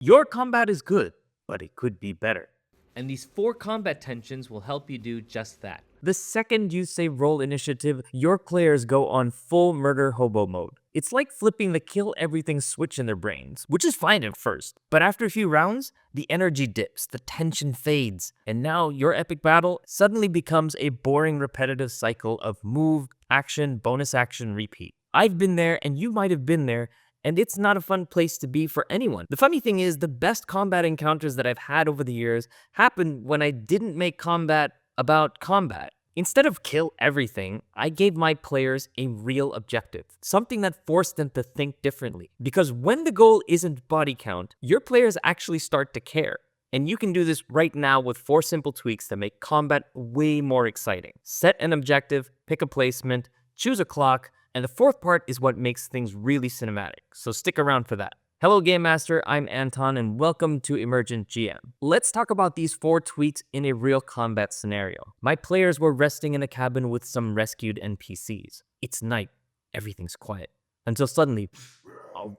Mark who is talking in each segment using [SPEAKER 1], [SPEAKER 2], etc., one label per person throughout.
[SPEAKER 1] Your combat is good, but it could be better.
[SPEAKER 2] And these 4 combat tensions will help you do just that.
[SPEAKER 1] The second you say roll initiative, your players go on full murder hobo mode. It's like flipping the kill everything switch in their brains, which is fine at first. But after a few rounds, the energy dips, the tension fades, and now your epic battle suddenly becomes a boring repetitive cycle of move, action, bonus action, repeat. I've been there and you might have been there, and it's not a fun place to be for anyone. The funny thing is, the best combat encounters that I've had over the years happened when I didn't make combat about combat. Instead of kill everything, I gave my players a real objective, something that forced them to think differently. Because when the goal isn't body count, your players actually start to care. And you can do this right now with 4 simple tweaks that make combat way more exciting. Set an objective, pick a placement, choose a clock, and the fourth part is what makes things really cinematic, so stick around for that. Hello Game Master, I'm Anton and welcome to Emergent GM. Let's talk about these 4 tweaks in a real combat scenario. My players were resting in a cabin with some rescued NPCs. It's night, everything's quiet, until suddenly,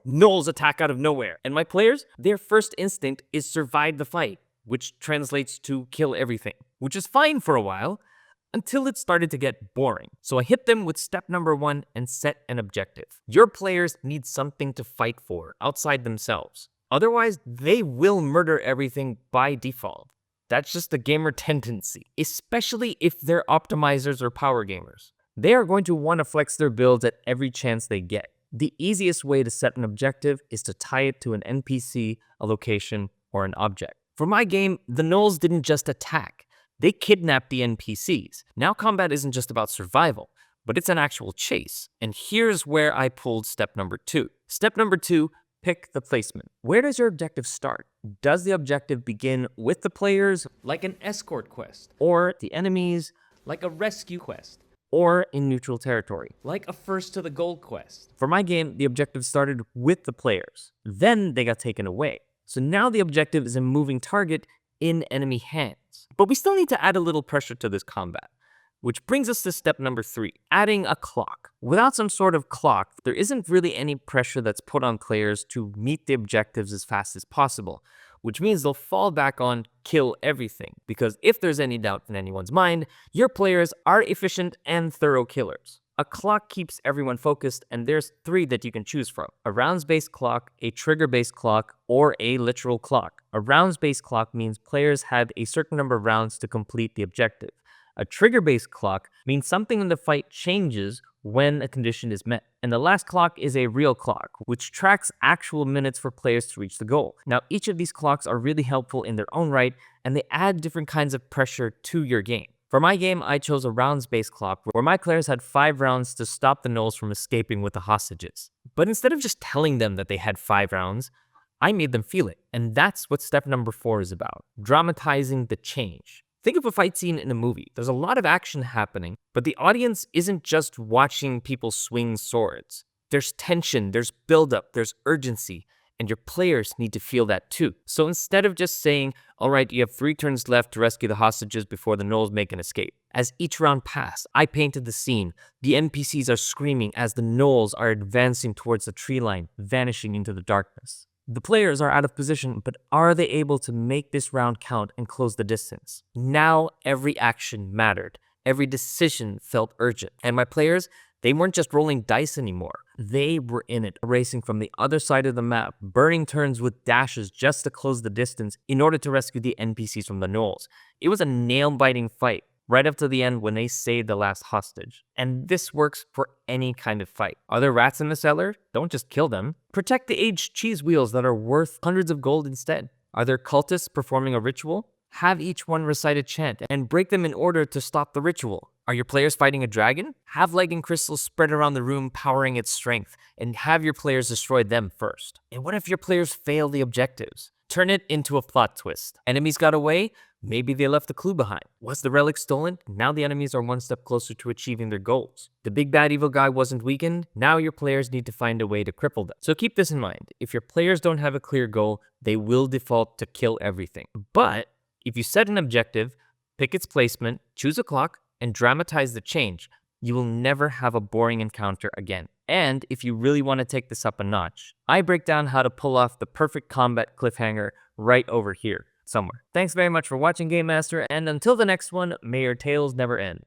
[SPEAKER 1] gnolls attack out of nowhere. And my players, their first instinct is survive the fight, which translates to kill everything, which is fine for a while, until it started to get boring. So I hit them with step number 1 and set an objective. Your players need something to fight for outside themselves. Otherwise, they will murder everything by default. That's just a gamer tendency, especially if they're optimizers or power gamers. They are going to want to flex their builds at every chance they get. The easiest way to set an objective is to tie it to an NPC, a location, or an object. For my game, the gnolls didn't just attack. They kidnapped the NPCs. Now combat isn't just about survival, but it's an actual chase. And here's where I pulled step number 2. Step number 2, pick the placement. Where does your objective start? Does the objective begin with the players,
[SPEAKER 2] Like an escort quest,
[SPEAKER 1] or the enemies,
[SPEAKER 2] like a rescue quest,
[SPEAKER 1] or in neutral territory?
[SPEAKER 2] like a first to the gold quest.
[SPEAKER 1] For my game, the objective started with the players. Then they got taken away. So now the objective is a moving target in enemy hands. But we still need to add a little pressure to this combat, which brings us to step number 3, adding a clock. Without some sort of clock, there isn't really any pressure that's put on players to meet the objectives as fast as possible, which means they'll fall back on kill everything, because if there's any doubt in anyone's mind, your players are efficient and thorough killers. A clock keeps everyone focused, and there's 3 that you can choose from: a rounds-based clock, a trigger-based clock, or a literal clock. A rounds-based clock means players have a certain number of rounds to complete the objective. A trigger-based clock means something in the fight changes when a condition is met. And the last clock is a real clock, which tracks actual minutes for players to reach the goal. Now, each of these clocks are really helpful in their own right, and they add different kinds of pressure to your game. For my game, I chose a rounds-based clock where my players had 5 rounds to stop the gnolls from escaping with the hostages. But instead of just telling them that they had 5 rounds, I made them feel it. And that's what step number 4 is about, dramatizing the change. Think of a fight scene in a movie. There's a lot of action happening, but the audience isn't just watching people swing swords. There's tension, there's buildup, there's urgency, and your players need to feel that too. So instead of just saying, all right, you have 3 turns left to rescue the hostages before the gnolls make an escape, as each round passed, I painted the scene. The NPCs are screaming as the gnolls are advancing towards the tree line, vanishing into the darkness. The players are out of position, but are they able to make this round count and close the distance? Now every action mattered. Every decision felt urgent. And my players, they weren't just rolling dice anymore. They were in it, racing from the other side of the map, burning turns with dashes just to close the distance in order to rescue the NPCs from the gnolls. It was a nail-biting fight, right up to the end when they saved the last hostage. And this works for any kind of fight. Are there rats in the cellar? Don't just kill them. Protect the aged cheese wheels that are worth hundreds of gold instead. Are there cultists performing a ritual? Have each one recite a chant and break them in order to stop the ritual. Are your players fighting a dragon? Have lightning crystals spread around the room, powering its strength, and have your players destroy them first. And what if your players fail the objectives? Turn it into a plot twist. Enemies got away? Maybe they left a clue behind. Was the relic stolen? Now the enemies are one step closer to achieving their goals. The big bad evil guy wasn't weakened? Now your players need to find a way to cripple them. So keep this in mind. If your players don't have a clear goal, they will default to kill everything. But if you set an objective, pick its placement, choose a clock, and dramatize the change, you will never have a boring encounter again. And if you really want to take this up a notch, I break down how to pull off the perfect combat cliffhanger right over here somewhere. Thanks very much for watching, Game Master, and until the next one, may your tales never end.